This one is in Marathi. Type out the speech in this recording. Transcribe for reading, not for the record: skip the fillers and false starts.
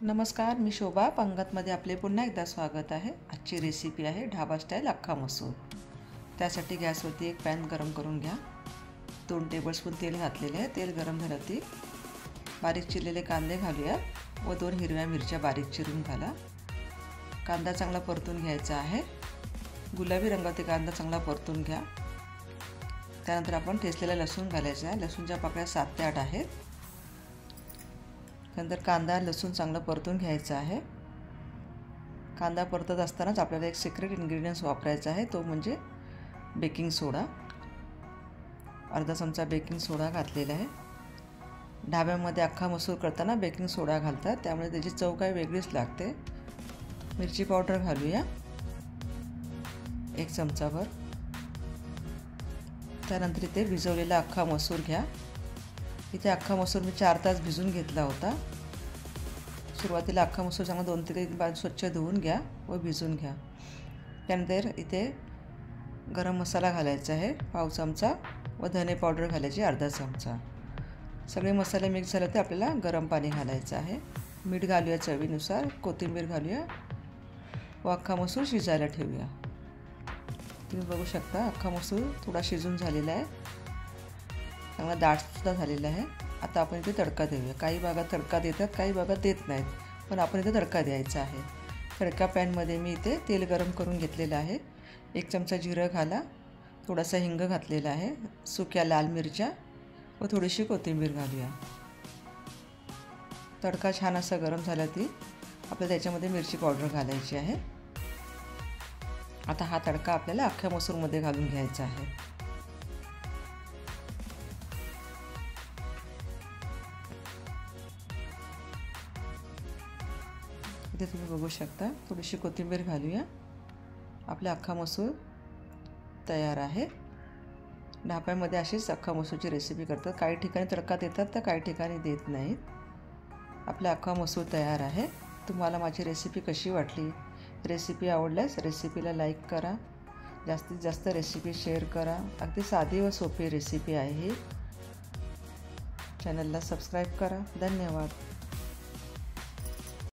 नमस्कार, मी शोभा पंगतमध्ये आपले पुन्हा एकदा स्वागत आहे। आजची रेसिपी आहे ढाबा स्टाईल अख्खा मसूर। त्यासाठी गॅसवरती एक पॅन गरम करून घ्या। 2 टेबलस्पून तेल घातलेले आहे। तेल गरम झालं की बारीक चिरलेले कांदे घालूया व 2 हिरव्या मिरच्या बारीक चिरून घाला। कांदा चांगला परतून घ्यायचा आहे। गुलाबी रंगाचा कांदा चांगला परतून घ्या। त्यानंतर आपण ठेचलेला लसूण घालायचा आहे। लसूणच्या पाकळ्या 7 ते 8 आहेत। त्यानंतर कांदा लसूण चांगलं परतून घ्यायचा आहे। कांदा परतत असतानाच आपल्याला एक सिक्रेट इन्ग्रेडियंट्स वापरायचा आहे, तो म्हणजे बेकिंग सोडा। अर्धा चमचा बेकिंग सोडा घातलेला आहे। ढाब्यामध्ये अख्खा मसूर करताना बेकिंग सोडा घालतात, त्यामुळे त्याची चव काही वेगळीच लागते। मिरची पावडर घालूया 1 चमचाभर। त्यानंतर इथे भिजवलेला अख्खा मसूर घ्या। इथे अख्खा मसूर मी 4 तास भिजून घेतला होता। सुरुवातीला अख्खा मसूर चांगला 2 ते 3 बार स्वच्छ धुवून घ्या व भिजून घ्या। त्यानंतर इथे गरम मसाला घालायचा आहे 1/2 चमचा व धने पावडर घालायची अर्धा चमचा। सगळे मसाले मिक्स झाले तर आपल्याला गरम पाणी घालायचं आहे। मीठ घालूया चवीनुसार, कोथिंबीर घालूया व अख्खा मसूर शिजायला ठेवूया। तुम्ही बघू शकता अख्खा मसूर थोडा शिजून झालेला आहे, चांगला दाटसुद्धा झालेला आहे। आता आपण इथे तडका देऊया। काही भागात तडका देतात, काही भागात देत नाहीत, पण आपण इथे तडका द्यायचा आहे। तडका पॅनमध्ये मी इथे तेल गरम करून घेतलेलं आहे। 1 चमचा जिरं घाला, थोडासा हिंग घातलेला आहे, सुक्या लाल मिरच्या व थोडीशी कोथिंबीर घालूया। तडका छान असा गरम झाला की आपल्याला त्याच्यामध्ये मिरची पावडर घालायची आहे। आता हा तडका आपल्याला अख्ख्या मसूरमध्ये घालून घ्यायचा आहे। इथे तुम्ही बघू शकता थोडीशी कोथिंबीर घालूया। आपला अख्खा मसूर तयार आहे। ढाब्यामध्ये अशीच अख्खा मसूरची रेसिपी करतात, काही ठिकाणी तडका देतात तर काही ठिकाणी देत नाहीत। आपला अख्खा मसूर तयार आहे। तुम्हाला माझी रेसिपी कशी वाटली? रेसिपी आवडल्यास रेसिपीला लाईक करा, जास्तीत जास्त रेसिपी शेअर करा। अगदी साधी व सोपी रेसिपी आहे ही। चॅनलला सबस्क्राईब करा। धन्यवाद।